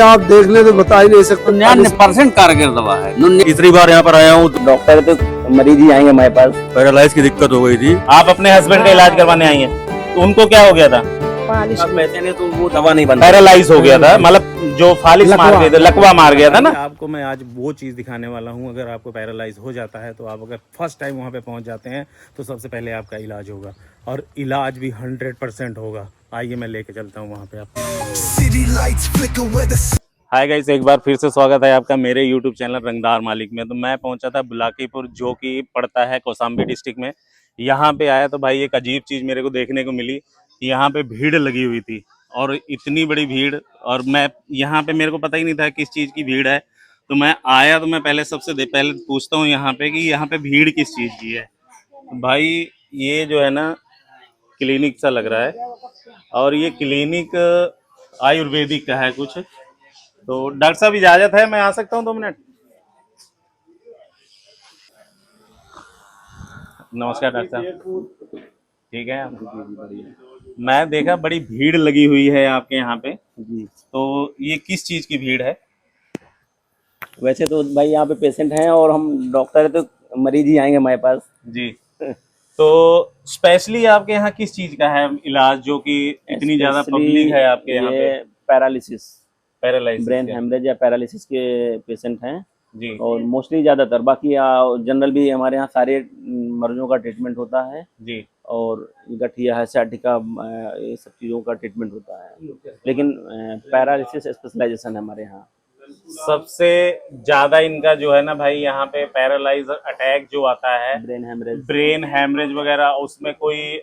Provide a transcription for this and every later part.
आप देख ले तो बता ही नहीं सकते। 99% कारगर दवा है। तीसरी बार यहाँ पर आया हूँ। डॉक्टर तो मरीज ही आएंगे हमारे पास। पैरालाइज की दिक्कत हो गई थी। आप अपने हस्बैंड का इलाज करवाने आई हैं, तो उनको क्या हो गया था? पैसे नहीं तो वो दवा नहीं बनती। पैरालाइज हो गया था, मतलब जो फालिस मार गए थे, लकवा मार गया था ना। आपको मैं आज वो चीज़ दिखाने वाला हूँ। अगर आपको पैरालाइज हो जाता है तो आप अगर फर्स्ट टाइम वहाँ पे पहुँच जाते हैं तो सबसे पहले आपका इलाज होगा, और इलाज भी 100% होगा। आइए मैं लेके चलता हूँ वहाँ पे आपको। हाय गाइस, एक बार फिर से स्वागत है आपका मेरे यूट्यूब चैनल रंगदार मालिक में। तो मैं पहुंचा था बुलाकीपुर, जो कि पड़ता है कौशाम्बी डिस्ट्रिक्ट में। यहाँ पे आया तो भाई एक अजीब चीज़ मेरे को देखने को मिली। यहाँ पे भीड़ लगी हुई थी, और इतनी बड़ी भीड़, और मैं यहाँ पे मेरे को पता ही नहीं था किस चीज़ की भीड़ है। तो मैं आया तो मैं पहले पहले पूछता हूँ यहाँ पे कि यहाँ पे भीड़ किस चीज़ की है। भाई ये जो है ना क्लिनिक सा लग रहा है, और ये क्लिनिक आयुर्वेदिक का है कुछ। तो डॉक्टर साहब इजाजत है, मैं आ सकता हूँ 2 मिनट? नमस्कार डॉक्टर साहब, ठीक है आप? मैं देखा बड़ी भीड़ लगी हुई है आपके यहाँ पे जी, तो ये किस चीज़ की भीड़ है? वैसे तो भाई यहाँ पे पेशेंट हैं, और हम डॉक्टर तो मरीज ही आएंगे हमारे पास जी। तो स्पेशली आपके यहाँ किस चीज़ का है इलाज, जो कि इतनी ज़्यादा पब्लिक है आपके यहाँ पे? पैरालिसिस, पैरालाइसिस, ब्रेन हेमरेज या पैरालिसिस के पेशेंट हैं जी। और मोस्टली ज़्यादातर, बाकी जनरल भी हमारे यहाँ सारे मरीजों का ट्रीटमेंट होता है जी। और गठिया है, साइटिका, ये सब चीज़ों का ट्रीटमेंट होता है, लेकिन पैरालिसिस स्पेशलाइजेशन है हमारे यहाँ। सबसे ज्यादा इनका जो है ना भाई यहाँ पे पैरालाइज अटैक जो आता है, ब्रेन हैमरेज वगैरह, उसमें कोई,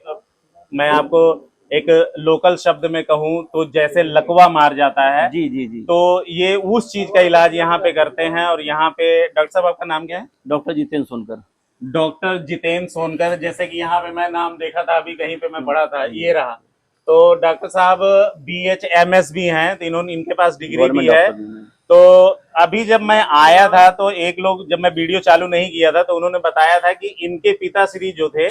मैं आपको एक लोकल शब्द में कहूँ तो जैसे लकवा मार जाता है जी जी जी, तो ये उस चीज का इलाज यहाँ पे करते हैं। और यहाँ पे डॉक्टर साहब, आपका नाम क्या है? डॉक्टर जितेंद्र सोनकर। डॉक्टर जितेंद्र सोनकर, जैसे कि यहाँ पे मैं नाम देखा था, अभी कहीं पे मैं पढ़ा था, ये रहा। तो डॉक्टर साहब BHMS भी हैं, तो इन्होंने, इनके पास डिग्री भी है। तो अभी जब मैं आया था तो एक लोग, जब मैं वीडियो चालू नहीं किया था, तो उन्होंने बताया था कि इनके पिताश्री जो थे,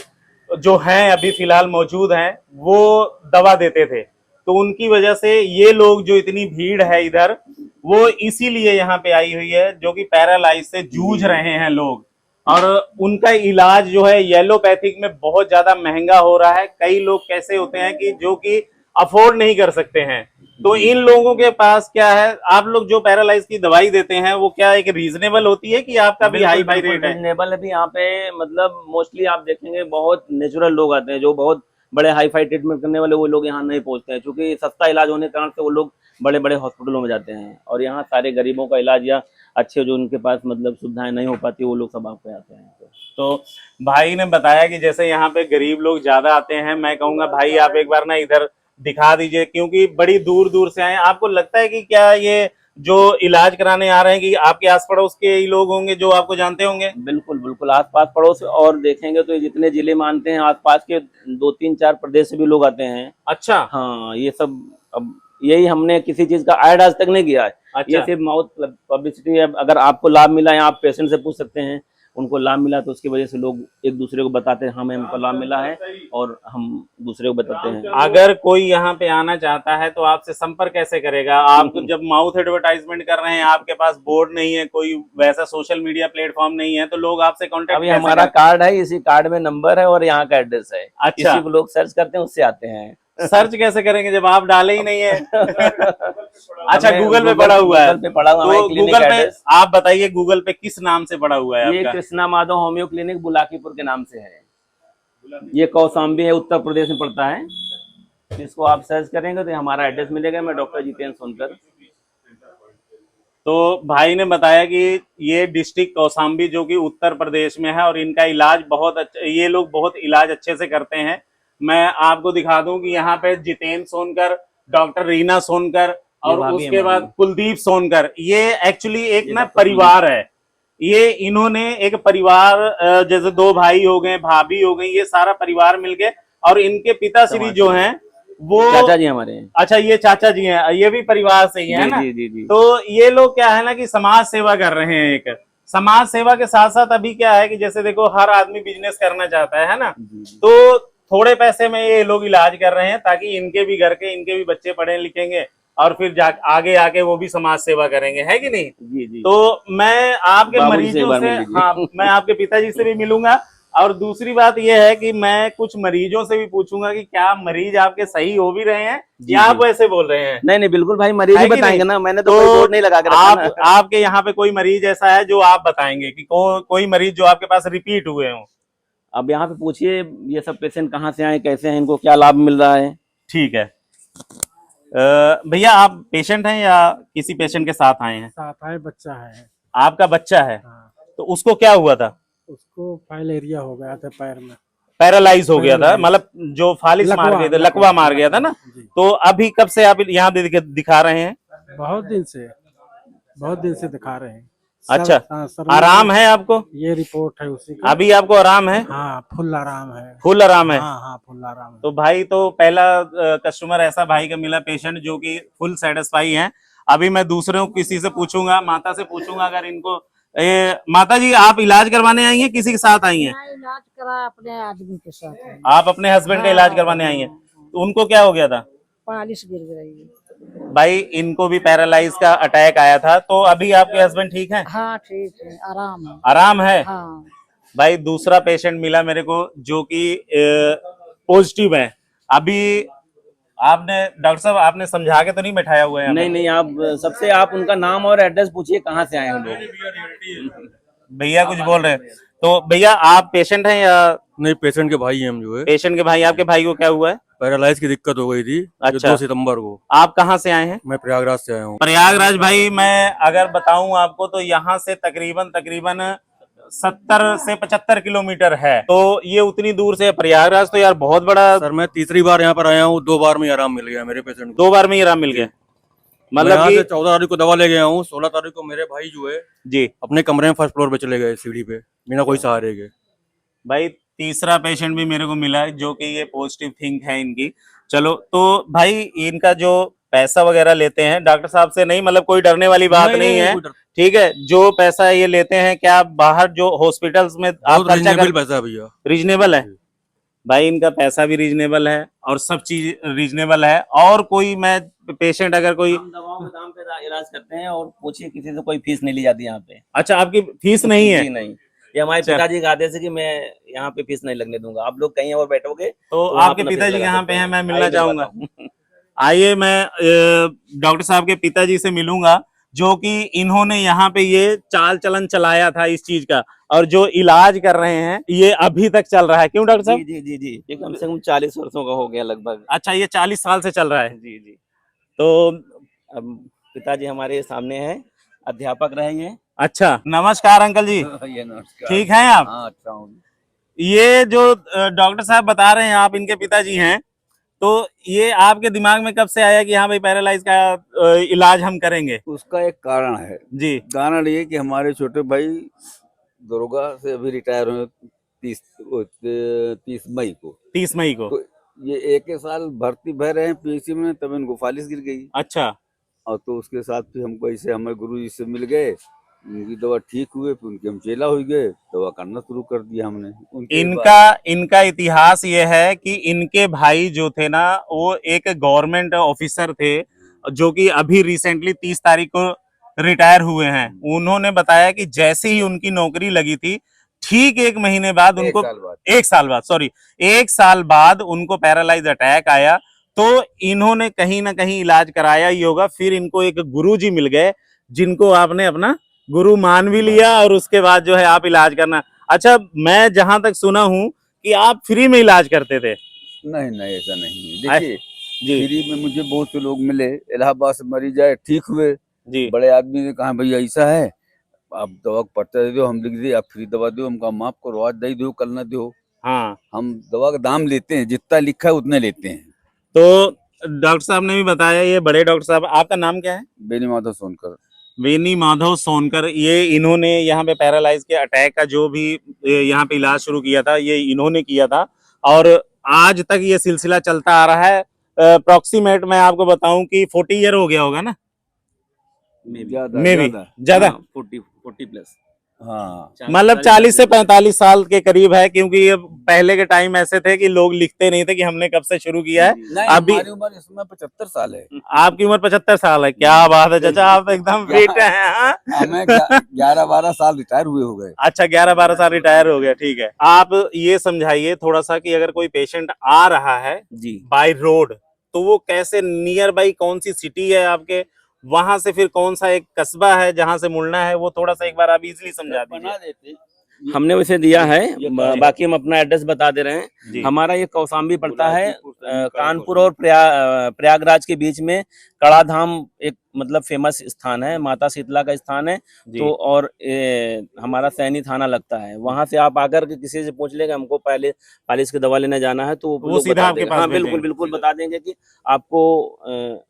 जो हैं अभी फिलहाल मौजूद हैं, वो दवा देते थे। तो उनकी वजह से ये लोग, जो इतनी भीड़ है इधर, वो इसीलिए यहाँ पे आई हुई है, जो कि पैरालाइज से जूझ रहे हैं लोग। और उनका इलाज जो है येलोपैथिक में बहुत ज्यादा महंगा हो रहा है। कई लोग कैसे होते हैं कि जो कि अफोर्ड नहीं कर सकते हैं, तो इन लोगों के पास क्या है, आप लोग जो पैरालाइज की दवाई देते हैं वो क्या एक रीजनेबल होती है कि आपका भी हाई फाई रेट है? रीजनेबल है भी यहाँ पे, मतलब मोस्टली आप देखेंगे बहुत नेचुरल लोग आते हैं, जो बहुत बड़े हाई फाई ट्रीटमेंट करने वाले वो लोग यहाँ नहीं पहुँचते हैं, क्योंकि सस्ता इलाज होने के कारण से वो लोग बड़े बड़े हॉस्पिटलों में जाते हैं, और यहाँ सारे गरीबों का इलाज या अच्छे जो उनके पास मतलब सुविधाएं नहीं हो पाती, वो लोग सब आप पे आते हैं। तो भाई ने बताया कि जैसे यहाँ पे गरीब लोग ज्यादा आते हैं। मैं कहूँगा भाई आप एक बार ना इधर दिखा दीजिए, क्योंकि बड़ी दूर दूर से आए। आपको लगता है कि क्या ये जो इलाज कराने आ रहे हैं कि आपके आस पड़ोस के ही लोग होंगे जो आपको जानते होंगे? बिल्कुल बिल्कुल, आस पास पड़ोस, और देखेंगे तो जितने जिले मानते हैं आस पास के 2-3-4 प्रदेश से भी लोग आते हैं। अच्छा। हाँ, ये सब, अब यही हमने किसी चीज का ऐड आज तक नहीं किया है। अच्छा। ये सिर्फ माउथ पब्लिसिटी है। अगर आपको लाभ मिला है, आप पेशेंट से पूछ सकते हैं, उनको लाभ मिला तो उसकी वजह से लोग एक दूसरे को बताते हैं, हमें हमको लाभ मिला है, और हम दूसरे को बताते हैं। अगर कोई यहाँ पे आना चाहता है तो आपसे संपर्क कैसे करेगा? आप जब माउथ एडवर्टाइजमेंट कर रहे हैं, आपके पास बोर्ड नहीं है, कोई वैसा सोशल मीडिया प्लेटफॉर्म नहीं है, तो लोग आपसे कॉन्टेक्ट? अभी हमारा कार्ड है, इसी कार्ड में नंबर है और यहाँ का एड्रेस है। अच्छा। इसी को लोग सर्च करते हैं, उससे आते हैं। सर्च कैसे करेंगे जब आप डाले ही नहीं है? अच्छा, गूगल पे पड़ा हुआ है। गूगल पे पड़ा हुआ है। तो गूगल पे आप बताइए, गूगल पे किस नाम से पड़ा हुआ है? ये कृष्णा माधव होम्यो क्लिनिक बुलाकीपुर के नाम से है। ये कौशाम्बी है, उत्तर प्रदेश में पड़ता है। इसको आप सर्च करेंगे तो हमारा एड्रेस मिलेगा। मैं डॉक्टर जितेंद्र सोनकर। तो भाई ने बताया कि ये डिस्ट्रिक्ट कौशाम्बी, जो कि उत्तर प्रदेश में है, और इनका इलाज बहुत अच्छा, ये लोग बहुत इलाज अच्छे से करते हैं। मैं आपको दिखा दूं कि यहाँ पे जितेंद्र सोनकर, डॉक्टर रीना सोनकर, और उसके बाद कुलदीप सोनकर, ये एक्चुअली एक ना परिवार है। ये इन्होंने एक परिवार, जैसे 2 भाई हो गए, भाभी हो गई, ये सारा परिवार मिलके, और इनके पिताश्री जो हैं वो चाचा जी हमारे हैं। अच्छा, ये चाचा जी हैं, ये भी परिवार से ही है ना? जी, जी, जी। तो ये लोग क्या है ना कि समाज सेवा कर रहे हैं। एक समाज सेवा के साथ साथ अभी क्या है कि जैसे देखो, हर आदमी बिजनेस करना चाहता है ना, तो थोड़े पैसे में ये लोग इलाज कर रहे हैं, ताकि इनके भी घर के, इनके भी बच्चे पढ़े लिखेंगे, और फिर आगे आके वो भी समाज सेवा करेंगे, है कि नहीं? जी जी। तो मैं आपके बाबू जी से एक मरीजों बार से, मिल लीजिए। हाँ, मैं आपके पिताजी से भी मिलूंगा। और दूसरी बात यह है कि मैं कुछ मरीजों से भी पूछूंगा कि क्या मरीज आपके सही हो भी रहे हैं या आप वैसे बोल रहे हैं? नहीं नहीं, बिल्कुल भाई, मरीज है ही कि बताएंगे नहीं? ना, मैंने तो तो कोई बोर्ड नहीं लगा के रखा आप ना। आपके यहाँ पे कोई मरीज ऐसा है जो आप बताएंगे कि कोई मरीज जो आपके पास रिपीट हुए हो? अब यहाँ पे पूछिए, ये सब पेशेंट कहाँ से आए, कैसे हैं, इनको क्या लाभ मिल रहा है। ठीक है। भैया आप पेशेंट हैं या किसी पेशेंट के साथ आए हैं? साथ आए, बच्चा है। आपका बच्चा है, हाँ, तो उसको क्या हुआ था? उसको फाइलेरिया हो गया था पैर में। पैरालाइज हो गया था, पैरालाइज। मतलब जो फालिस मार गए थे, लकवा मार गया था ना। जी। तो अभी कब से आप यहाँ दिखा रहे हैं? बहुत दिन से दिखा रहे हैं। अच्छा, हाँ, सर में आराम है आपको? ये रिपोर्ट है उसी का। अभी आपको आराम है? हाँ, फुल आराम है। फुल आराम है? हाँ हाँ, फुल आराम है। तो भाई, तो पहला कस्टमर ऐसा भाई का मिला, पेशेंट जो कि फुल सेटिस्फाई है। अभी मैं दूसरों किसी से पूछूंगा, माता से पूछूंगा, अगर इनको माता जी आप इलाज करवाने आई हैं, किसी के साथ आई हैं? इलाज करा अपने आदमी के साथ है। आप अपने हस्बैंड का इलाज करवाने आई हैं, तो उनको क्या हो गया था? पालिश गिर गई। भाई इनको भी पैरालाइज का अटैक आया था। तो अभी आपके हस्बैंड ठीक है? हाँ ठीक है, आराम है। आराम है? हाँ। भाई दूसरा पेशेंट मिला मेरे को जो कि पॉजिटिव है। अभी आपने, डॉक्टर साहब, आपने समझा के तो नहीं बैठाया हुआ है? नहीं नहीं, आप सबसे आप उनका नाम और एड्रेस पूछिए, कहाँ से आए हैं लोग। भैया कुछ बोल रहे हैं। तो भैया आप पेशेंट हैं या? नहीं, पेशेंट के भाई हैं हम जो है। पेशेंट के भाई। आपके भाई को क्या हुआ है? पैरालाइज की दिक्कत हो गई थी। अच्छा। 2 सितंबर को। आप कहाँ से आए हैं? मैं प्रयागराज से आया हूँ। प्रयागराज। भाई मैं अगर बताऊं आपको तो यहाँ से तकरीबन 70 से 75 किलोमीटर है। तो ये उतनी दूर से प्रयागराज, तो यार बहुत बड़ा। सर मैं तीसरी बार यहाँ पर आया हूँ, 2 बार में आराम मिल गया मेरे पेशेंट को। 2 बार में ही आराम मिल गया? मतलब कि कि 14 तारीख को दवा ले गया हूँ, 16 तारीख को मेरे भाई जो है जी अपने कमरे में फर्स्ट फ्लोर पे चले गए, सीढ़ी पे, बिना कोई सहारे के। भाई तीसरा पेशेंट भी मेरे को मिला है जो कि ये पॉजिटिव थिंक है इनकी। चलो, तो भाई इनका जो पैसा वगैरह लेते हैं डॉक्टर साहब से, नहीं मतलब कोई डरने वाली बात नहीं है, ठीक है? जो पैसा ये लेते हैं, क्या बाहर जो हॉस्पिटल्स में आप खर्चा कर, पैसा भैया रीजनेबल है? भाई इनका पैसा भी रीजनेबल है और सब चीज रीजनेबल है। और कोई मैं पेशेंट अगर कोई, हम दवाओं के दाम पे इलाज करते हैं, और पूछिए, किसी से कोई फीस नहीं ली जाती यहाँ पे। अच्छा आपकी फीस नहीं है? जी नहीं, ये हमारे अच्छा। पिताजी का आदेश है कि मैं यहाँ पे फीस नहीं लगने दूंगा। आप लोग कहीं और बैठोगे तो आप आपके अपना फीस पिताजी लगा यहाँ सकते पे हैं, मैं मिलना आइए, चाहूंगा। बताऊं। आइए, मैं डॉक्टर साहब के पिताजी से मिलूंगा जो कि इन्होंने यहाँ पे ये चाल चलन चलाया था इस चीज का, और जो इलाज कर रहे हैं ये अभी तक चल रहा है। क्यों डॉक्टर साहब? जी जी जी जी, ये कम से कम 40 वर्षों का हो गया लगभग। अच्छा, ये 40 साल से चल रहा है? जी जी। तो अब पिताजी हमारे सामने हैं, अध्यापक रहे ये। अच्छा, नमस्कार अंकल जी। ये नमस्कार। ठीक हैं आप? हाँ, अच्छा हूँ। ये जो डॉक्टर साहब बता रहे हैं आप इनके पिताजी हैं, तो ये आपके दिमाग में कब से आया कि हाँ भाई पैरालाइज का इलाज हम करेंगे? उसका एक कारण है। जी। कारण ये कि हमारे छोटे भाई दरोगा से अभी रिटायर हुए 30 मई को। 30 मई को? तो ये एक साल भर्ती भर रहे हैं पीएचसी में, तब इनको फालिस गिर गई। अच्छा। और तो उसके साथ फिर हमको ऐसे हमारे गुरु जी से मिल गए, उनकी दवा ठीक हुए, फिर उनके हम चेला हो गए, दवा करना शुरू कर दिया हमने उनके इनका इतिहास ये है कि इनके भाई जो थे ना, वो एक गवर्नमेंट ऑफिसर थे जो कि अभी रिसेंटली 30 तारीख को रिटायर हुए हैं। उन्होंने बताया कि जैसे ही उनकी नौकरी लगी थी, ठीक 1 महीने बाद उनको, 1 साल बाद उनको पैरालाइज अटैक आया। तो इन्होंने कहीं ना कहीं इलाज कराया ही होगा। फिर इनको एक गुरुजी मिल गए जिनको आपने अपना गुरु मान भी लिया, और उसके बाद जो है आप इलाज करना। अच्छा, मैं जहां तक सुना हूं कि आप फ्री में इलाज करते थे? नहीं, ऐसा नहीं है। देखिए, जी फ्री में मुझे बहुत से लोग मिले, इलाहाबाद से मरीज आए, ठीक हुए। जी। बड़े आदमी ने कहा भैया ऐसा है, आप दवा को पर्चा दे दो, हम लिख दिए, आप फ्री दवा दो। हम कहा माफ करो, आज दे दो, कल ना दो। हाँ, हम दवा का दाम लेते हैं, जितना लिखा है उतने लेते हैं। तो डॉक्टर साहब ने भी बताया, ये बड़े डॉक्टर साहब, आपका नाम क्या है? बेनी माधव सोनकर। वेनी माधव सोनकर। ये इन्होंने यहाँ पे पैरालाइज के अटैक का जो भी यहाँ पे इलाज शुरू किया था, ये इन्होंने किया था, और आज तक ये सिलसिला चलता आ रहा है। अप्रोक्सीमेट मैं आपको बताऊं कि 40 ईयर हो गया होगा ना, मे भी ज्यादा। 40 प्लस। हाँ मतलब 40 से 45 साल के करीब है, क्योंकि ये पहले के टाइम ऐसे थे कि लोग लिखते नहीं थे कि हमने कब से शुरू किया है। नहीं, अभी हमारी उम्र इस समय 75 साल है। आपकी उम्र 75 साल है, क्या बात है चाचा, आप एकदम फिट हैं। हाँ? हमें 11-12 साल रिटायर हुए हो गए। अच्छा 11-12 साल रिटायर हो गया, ठीक है। आप ये समझाइए थोड़ा सा कि अगर कोई पेशेंट आ रहा है जी बाय रोड, तो वो कैसे, नियर बाई कौन सी सिटी है आपके, वहां से फिर कौन सा एक कस्बा है जहां से मुड़ना है, वो थोड़ा सा एक बार आप इजीली समझा बना दीजिए। देते हमने वैसे दिया है, ये बाकी हम अपना एड्रेस बता दे रहे हैं। जी। हमारा ये कौशाम्बी पड़ता है बुलाकीपुर, कानपुर और प्रयागराज के बीच में। कड़ा धाम एक मतलब फेमस स्थान है, माता शीतला का स्थान है। जी। तो और हमारा सैनी थाना लगता है, वहां से आप आकर के किसी से पूछ लेगा हमको पहले पालिश की दवा लेने जाना है, तो वो लोग सीधा बता आपके देंगे। पास हाँ बिल्कुल भेजेंगे। बिल्कुल बता देंगे कि आपको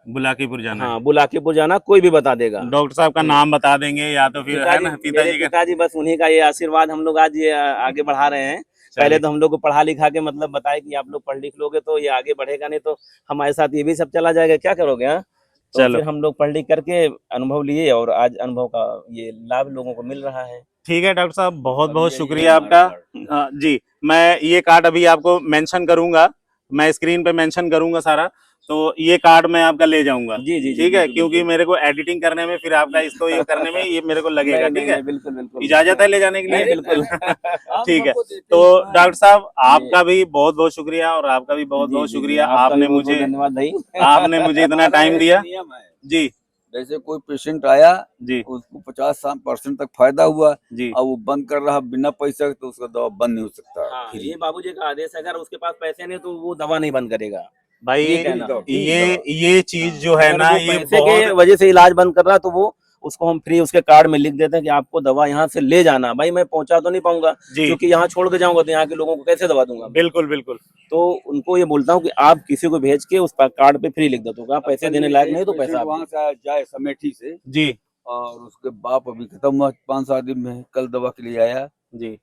बुलाकीपुर जाना हाँ बुलाकीपुर जाना, कोई भी बता देगा। है। डॉक्टर साहब का नाम बता देंगे, या तो फिर है ना पिताजी का। पिताजी बस उन्हीं का ये आशीर्वाद हम लोग आज ये आगे बढ़ा रहे हैं। पहले तो हम लोग को पढ़ा लिखा के मतलब बताए कि आप लोग पढ़ लिख लोगे तो ये आगे बढ़ेगा, नहीं तो हमारे साथ ये भी सब चला जाएगा, क्या करोगे। हाँ तो चलो। फिर हम लोग पढ़ लिख करके अनुभव लिए और आज अनुभव का ये लाभ लोगों को मिल रहा है। ठीक है डॉक्टर साहब, बहुत बहुत शुक्रिया आपका। जी, मैं ये कार्ड अभी आपको मेंशन करूंगा, मैं स्क्रीन पे मेंशन करूंगा सारा, तो ये कार्ड मैं आपका ले जाऊंगा। जी जी ठीक है, क्योंकि मेरे को एडिटिंग करने में फिर आपका इसको ये करने में ये मेरे को लगेगा। ठीक है, बिल्कुल बिल्कुल इजाजत है ले जाने के लिए? बिल्कुल ठीक है, तो डॉक्टर साहब आपका भी बहुत बहुत शुक्रिया, और आपका भी बहुत बहुत शुक्रिया, आपने मुझे धन्यवाद भाई। आपने मुझे इतना टाइम दिया। नियम है, जी जैसे कोई पेशेंट आया जी उसको 50% तक फायदा हुआ जी। और वो बंद कर रहा बिना पैसे के, तो उसका दवा बंद नहीं हो सकता। हाँ, फ्री। ये बाबूजी का आदेश है, अगर उसके पास पैसे नहीं तो वो दवा नहीं बंद करेगा। भाई ये कहना है। ये चीज जो है अगर ना, वो ये पैसे के बहुत वजह से इलाज बंद कर रहा तो वो उसको हम फ्री उसके कार्ड में लिख देते हैं कि आपको दवा यहाँ से ले जाना। भाई मैं पहुंचा तो नहीं पाऊंगा, जी क्योंकि यहाँ छोड़ के जाऊंगा तो यहाँ के लोगों को कैसे दवा दूंगा। बिल्कुल बिल्कुल। तो उनको ये बोलता हूँ कि आप किसी को भेज के उस कार्ड पे फ्री लिख देते हो, आप पैसे देने लायक नहीं तो पैसा वहां से जाए समेठी से, जी और उसके बाप अभी खत्म हुआ 5-7 दिन में, कल दवा के लिए आया, जी।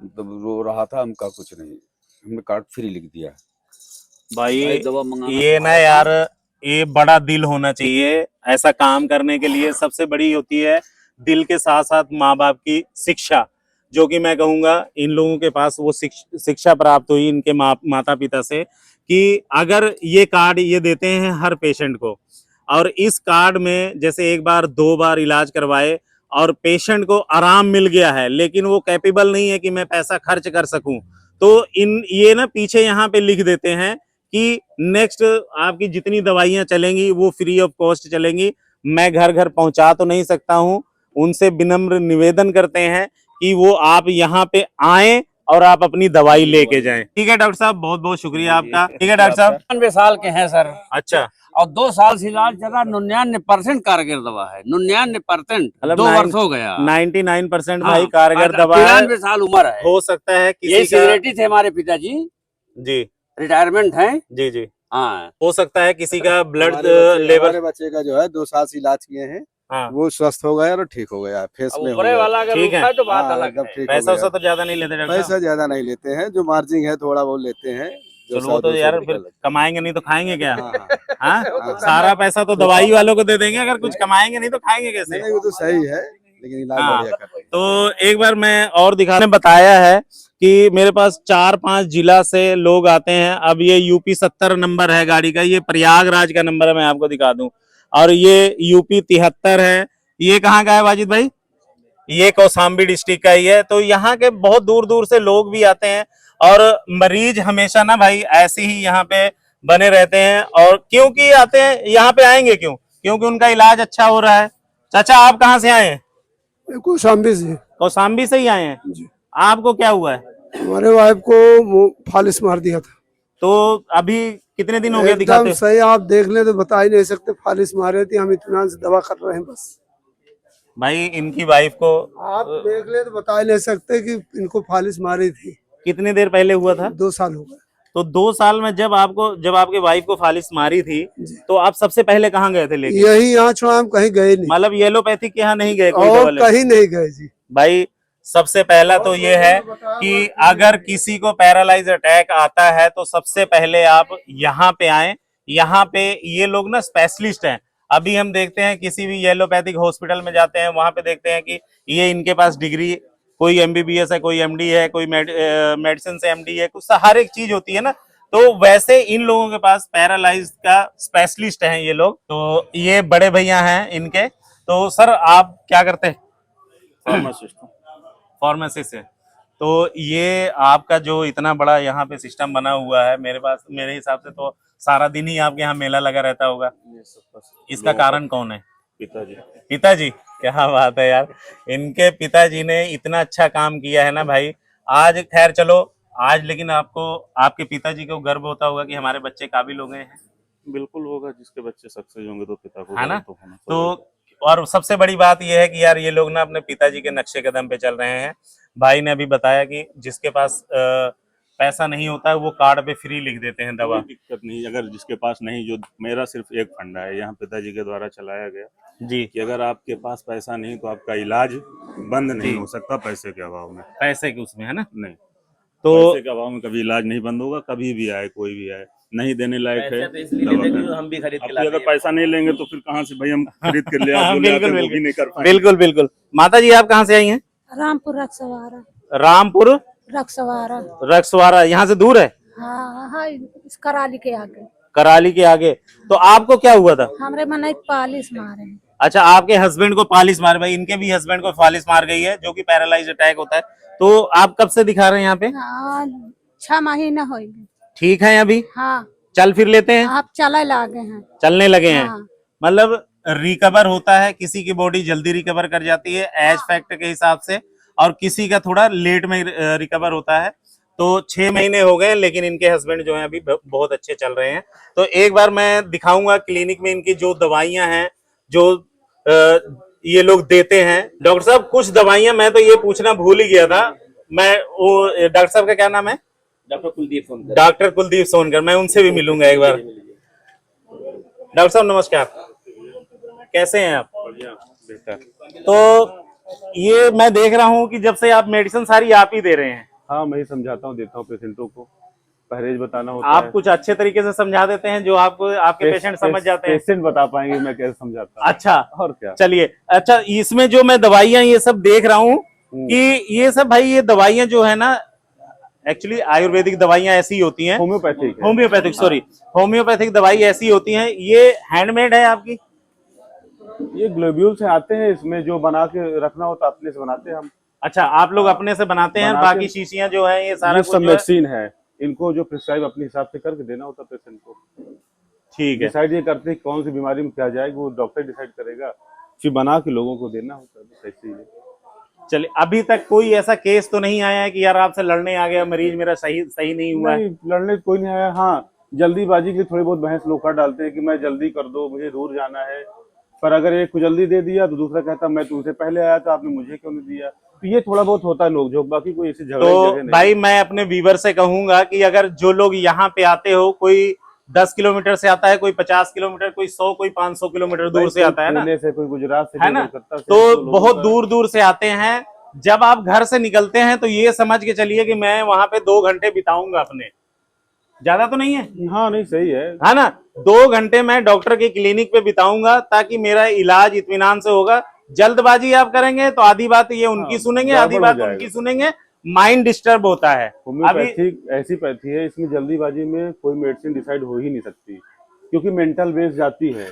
मतलब रो रहा था, हमका कुछ नहीं, हमने कार्ड फ्री लिख दिया। भाई दवा मंगाना ये ना यार, ये बड़ा दिल होना चाहिए ऐसा काम करने के लिए। सबसे बड़ी होती है दिल के साथ साथ माँ बाप की शिक्षा, जो कि मैं कहूँगा इन लोगों के पास वो शिक्षा प्राप्त हुई इनके माता पिता से, कि अगर ये कार्ड ये देते हैं हर पेशेंट को, और इस कार्ड में जैसे एक बार 2 बार इलाज करवाए और पेशेंट को आराम मिल गया है, लेकिन वो कैपेबल नहीं है कि मैं पैसा खर्च कर सकूं, तो इन ये ना पीछे यहाँ पे लिख देते हैं कि नेक्स्ट आपकी जितनी दवाइयाँ चलेंगी वो फ्री ऑफ कॉस्ट चलेंगी। मैं घर घर पहुंचा तो नहीं सकता हूं, उनसे विनम्र निवेदन करते हैं कि वो आप यहाँ पे आएं और आप अपनी दवाई लेके जाएं। ठीक है डॉक्टर साहब, बहुत बहुत शुक्रिया आपका। ठीक है डॉक्टर साहब। 99 साल के हैं सर, अच्छा, और 2 साल से इलाज चला। 99% कारगर दवा है, 99%। मतलब 2 वर्ष हो गया। 99% हाँ, भाई कारगर दवा है। 93 साल उम्र है। हो सकता है ये किसी का सिगरेटी थे हमारे पिताजी, जी रिटायरमेंट हैं। जी जी, हाँ, हो सकता है किसी का ब्लड हमारे लेवल। बच्चे का जो है 2 साल से इलाज किए हैं, हाँ वो स्वस्थ हो गया और ठीक हो गया, फेस अब में हो ऊपरे गया। वाला अगर ठीक है। रुका है तो बात हाँ, अलग एकदम है। ठीक हो पैसा गया। वैसा तो ज्यादा नहीं लेते डॉक्टर साहब? पैसा ज्यादा नहीं लेते हैं, जो मार्जिन है थोड़ा बहुत लेते हैं। जो चलो वो तो 100-200 यार रुपया फिर लगता कमाएंगे नहीं तो खाएंगे क्या? है। हाँ, हाँ, सारा पैसा तो दवाई वालों को दे देंगे, अगर कुछ कमाएंगे नहीं तो खाएंगे कैसे? नहीं वो तो सही है, लेकिन इलाज हाँ, बढ़िया कर रहे हैं। तो एक बार मैं और दिखाने बताया है कि मेरे पास 4-5 जिला से लोग आते हैं। अब ये यूपी 70 नंबर है गाड़ी का, ये प्रयागराज का नंबर है, मैं आपको दिखा दूं, और ये यूपी 73 है। ये कहाँ का है वाजिद भाई? ये कौशाम्बी डिस्ट्रिक्ट का ही है। तो यहाँ के बहुत दूर दूर से लोग भी आते हैं, और मरीज हमेशा ना भाई ऐसे ही यहाँ पे बने रहते हैं। और क्योंकि आते हैं यहाँ पे, आएंगे क्यों? क्योंकि उनका इलाज अच्छा हो रहा है। चाचा आप कहाँ से आए हैं? कौशाम्बी से। कौशाम्बी से ही आए हैं। जी। आपको क्या हुआ है? हमारे वाइफ को फालिस मार दिया था। तो अभी कितने दिन हो गए एकदम दिखाते? सही, आप देख ले तो बता ही नहीं सकते। फालिस मारे थी, हम इत्मीनान से दवा कर रहे हैं बस। भाई इनकी वाइफ को आप देख ले तो बता ही नहीं सकते कि इनको फालिस मारी थी। कितनी देर पहले हुआ था? 2 साल हो गए। तो 2 साल में जब आपके वाइफ को फालिस मारी थी, तो आप सबसे पहले कहाँ गए थे लेके? यही यहाँ छोड़ा, हम कहीं गए नहीं, मतलब येलोपैथिक के यहाँ नहीं गए कोई और दवा लेने? कहीं नहीं गए जी। भाई सबसे पहला तो ये है कि अगर किसी को पैरालाइज अटैक आता है तो सबसे पहले आप यहाँ पे आए। यहाँ पे ये लोग ना स्पेशलिस्ट हैं। अभी हम देखते हैं किसी भी एलोपैथिक हॉस्पिटल में जाते हैं, वहां पे देखते हैं कि ये इनके पास डिग्री, कोई एमबीबीएस है, कोई एमडी है, कोई मेडिसिन से एमडी है, कुछ हर एक चीज होती है ना। तो वैसे इन लोगों के पास पैरालाइज का स्पेशलिस्ट हैं ये लोग। तो ये बड़े भैया हैं इनके। तो सर आप क्या करते हैं? फार्मासिस्ट है। तो ये आपका जो इतना बड़ा यहाँ पे सिस्टम बना हुआ है, मेरे हिसाब से तो सारा दिन ही आपके यहाँ मेला लगा रहता होगा। इसका कारण कौन है? पिताजी। क्या बात है यार, इनके पिताजी ने इतना अच्छा काम किया है ना भाई। आज खैर चलो, आज लेकिन आपको आपके पिताजी को गर्व होता होगा कि हमारे बच्चे काबिल हो गए हैं। बिल्कुल होगा, जिसके बच्चे सक्सेस होंगे तो पिता को है ना। तो होना तो और सबसे बड़ी बात यह है कि यार ये लोग ना अपने पिताजी के नक्शे कदम पे चल रहे हैं। भाई ने अभी बताया कि जिसके पास पैसा नहीं होता है वो कार्ड पे फ्री लिख देते हैं दवा। कोई दिक्कत नहीं, अगर जिसके पास नहीं, जो मेरा सिर्फ एक फंडा है यहाँ पिताजी के द्वारा चलाया गया जी, कि अगर आपके पास पैसा नहीं तो आपका इलाज बंद नहीं हो सकता पैसे के अभाव में। पैसे के उसमें है ना। नहीं, तो पैसे के अभाव में कभी इलाज नहीं बंद होगा, कभी भी आए कोई भी आए, नहीं देने लायक है पैसे तो इसलिए दवा लेते हैं का। कि हम भी खरीद के अब लाते अगर हैं। पैसा नहीं लेंगे तो फिर कहाँ से भाई हम खरीद कर ले आए, जो ले आते हैं वो भी नहीं कर पाएंगे। बिल्कुल बिल्कुल। माता जी आप कहाँ से आई हैं? रामपुर रक्सवारा। रामपुर रक्सवारा। रक्सवारा, यहाँ से दूर है? हाँ हाँ, इस कराली के आगे। कराली के आगे। तो आपको क्या हुआ था? हमरे मन एक पालिश मारे हैं। अच्छा, आपके हस्बैंड को पालिश मार, भाई इनके भी हस्बैंड को पालिश मार गई है, जो कि पैरालाइज अटैक होता है। तो आप कब से दिखा रहे हैं यहाँ पे? हाँ, 6 महीना हो गए। ठीक है अभी? हाँ, चल फिर लेते हैं? आप चले लागे हैं। चलने लगे हैं। हाँ। मतलब रिकवर होता है, किसी की बॉडी जल्दी रिकवर कर जाती है एज फैक्ट के हिसाब से, और किसी का थोड़ा लेट में रिकवर होता है। तो 6 महीने हो गए, लेकिन इनके हस्बैंड जो हैं अभी बहुत अच्छे चल रहे हैं। तो एक बार मैं दिखाऊंगा क्लिनिक में इनकी जो दवाइयां हैं, जो ये लोग देते हैं। डॉक्टर साहब कुछ दवाइयां मैं तो ये पूछना भूल ही गया था, मैं वो डॉक्टर साहब का क्या नाम है? डॉक्टर कुलदीप सोनकर। डॉक्टर कुलदीप सोनकर, मैं उनसे भी मिलूंगा एक बार। डॉक्टर साहब नमस्कार, कैसे हैं आप? तो ये मैं देख रहा हूँ कि जब से आप मेडिसिन सारी आप ही दे रहे हैं। हाँ, मैं ही समझाता हूँ, देता हूँ पेशेंटों को, परहेज बताना होता आप है। कुछ अच्छे तरीके से समझा देते हैं जो आपको आपके पेशेंट समझ जाते हैं। पेशेंट बता पाएंगे मैं कैसे समझाता हूँ। अच्छा, और क्या। चलिए। अच्छा, इसमें जो मैं दवाइयां ये सब देख रहा हूँ कि ये सब भाई ये दवाइयां जो है ना, एक्चुअली आयुर्वेदिक दवाइयां ऐसी होती हैं, होम्योपैथिक सॉरी, होम्योपैथिक दवाई ऐसी होती हैं। ये हैंडमेड है आपकी? ये ग्लोब्यूल से आते हैं, इसमें जो बना के रखना होता अपने से बनाते हैं हम। अच्छा, आप लोग अपने से बनाते हैं, बाकी शीशियां जो है ये सारा सब मेडिसिन है, इनको जो प्रिस्क्राइब अपने हिसाब से करके देना होता है पेशेंट को। ठीक है। डिसाइड ये करते हैं कौन सी बीमारी में क्या जाएगी, वो डॉक्टर डिसाइड करेगा, फिर बना के लोगों को देना होता है। ऐसे ही है। चलिए, अभी तक कोई ऐसा केस तो नहीं आया है कि यार आपसे लड़ने आ गया मरीज, मेरा सही नहीं हुआ है? लड़ने कोई नहीं आया। हाँ, जल्दीबाजी के लिए थोड़ी बहुत बहस लोग कर डालते हैं कि मैं जल्दी कर दो, मुझे दूर जाना है, पर अगर एक को जल्दी दे दिया तो दूसरा कहता मैं तुमसे पहले आया था, आपने मुझे क्यों नहीं दिया। तो ये थोड़ा बहुत होता है लोग जो, बाकी कोई ऐसी झगड़े तो नहीं। भाई मैं अपने व्यूवर से कहूंगा कि अगर जो लोग यहाँ पे आते हो, कोई 10 किलोमीटर से आता है, कोई 50 किलोमीटर, कोई 100, कोई 500 किलोमीटर दूर से आता है ना, पुणे से, कोई गुजरात से, है ना, कोलकाता से, तो बहुत दूर दूर से आते हैं। जब आप घर से निकलते हैं तो ये समझ के चलिए कि मैं वहां पे 2 घंटे बिताऊंगा अपने, ज्यादा तो नहीं है। हाँ, नहीं सही है ना। 2 घंटे मैं डॉक्टर के क्लिनिक पे बिताऊंगा ताकि मेरा इलाज इत्मीनान से होगा। जल्दबाजी आप करेंगे तो आधी बात ये उनकी सुनेंगे, आधी बात उनकी सुनेंगे, माइंड डिस्टर्ब होता है। होम्योपैथिक ऐसी पैथी है, इसमें जल्दीबाजी में कोई मेडिसिन डिसाइड हो ही नहीं सकती, क्योंकि मेंटल बेस जाती है,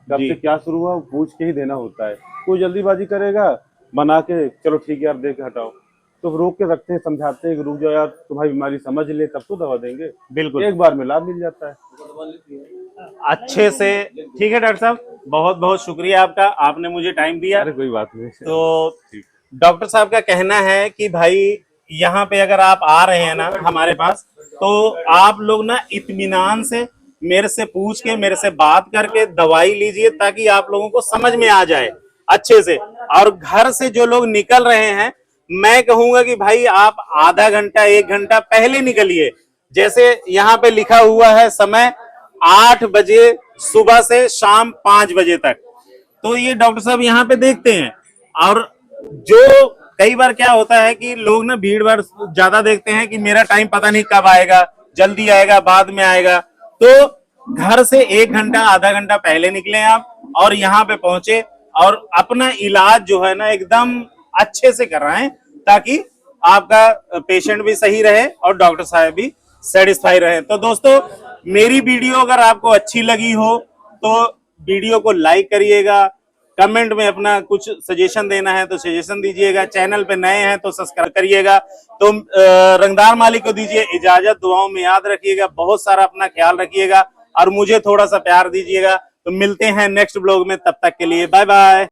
कब से क्या शुरू हुआ पूछ के ही देना होता है। कोई जल्दीबाजी करेगा बना के, चलो ठीक है यार दे के हटाओ, तो रोक के रखते हैं, समझाते हैं कि रुक जाओ यार, तुम्हारी बीमारी समझ ले तब तो दवा देंगे। बिल्कुल, एक बार में लाभ मिल जाता है अच्छे से। ठीक है डॉक्टर साहब, बहुत बहुत शुक्रिया आपका, आपने मुझे टाइम दिया। अरे कोई बात नहीं। तो डॉक्टर साहब का कहना है कि भाई यहाँ पे अगर आप आ रहे हैं ना हमारे पास, तो आप लोग ना इत्मीनान से मेरे से पूछ के, मेरे से बात करके दवाई लीजिए, ताकि आप लोगों को समझ में आ जाए अच्छे से। और घर से जो लोग निकल रहे हैं, मैं कहूंगा कि भाई आप आधा घंटा 1 घंटा पहले निकलिए। जैसे यहाँ पे लिखा हुआ है समय 8 बजे सुबह से शाम 5 बजे तक, तो ये डॉक्टर साहब यहाँ पे देखते हैं। और जो कई बार क्या होता है कि लोग ना भीड़ भाड़ ज्यादा देखते हैं कि मेरा टाइम पता नहीं कब आएगा, जल्दी आएगा बाद में आएगा, तो घर से 1 घंटा आधा घंटा पहले निकलें आप, और यहाँ पे पहुंचे और अपना इलाज जो है ना एकदम अच्छे से कराएं, ताकि आपका पेशेंट भी सही रहे और डॉक्टर साहब भी सेटिस्फाई रहे। तो दोस्तों, मेरी वीडियो अगर आपको अच्छी लगी हो तो वीडियो को लाइक करिएगा, कमेंट में अपना कुछ सजेशन देना है तो सजेशन दीजिएगा, चैनल पे नए हैं तो सब्सक्राइब करिएगा। तो रंगदार मालिक को दीजिए इजाजत, दुआओं में याद रखिएगा, बहुत सारा अपना ख्याल रखिएगा और मुझे थोड़ा सा प्यार दीजिएगा। तो मिलते हैं नेक्स्ट ब्लॉग में, तब तक के लिए बाय बाय।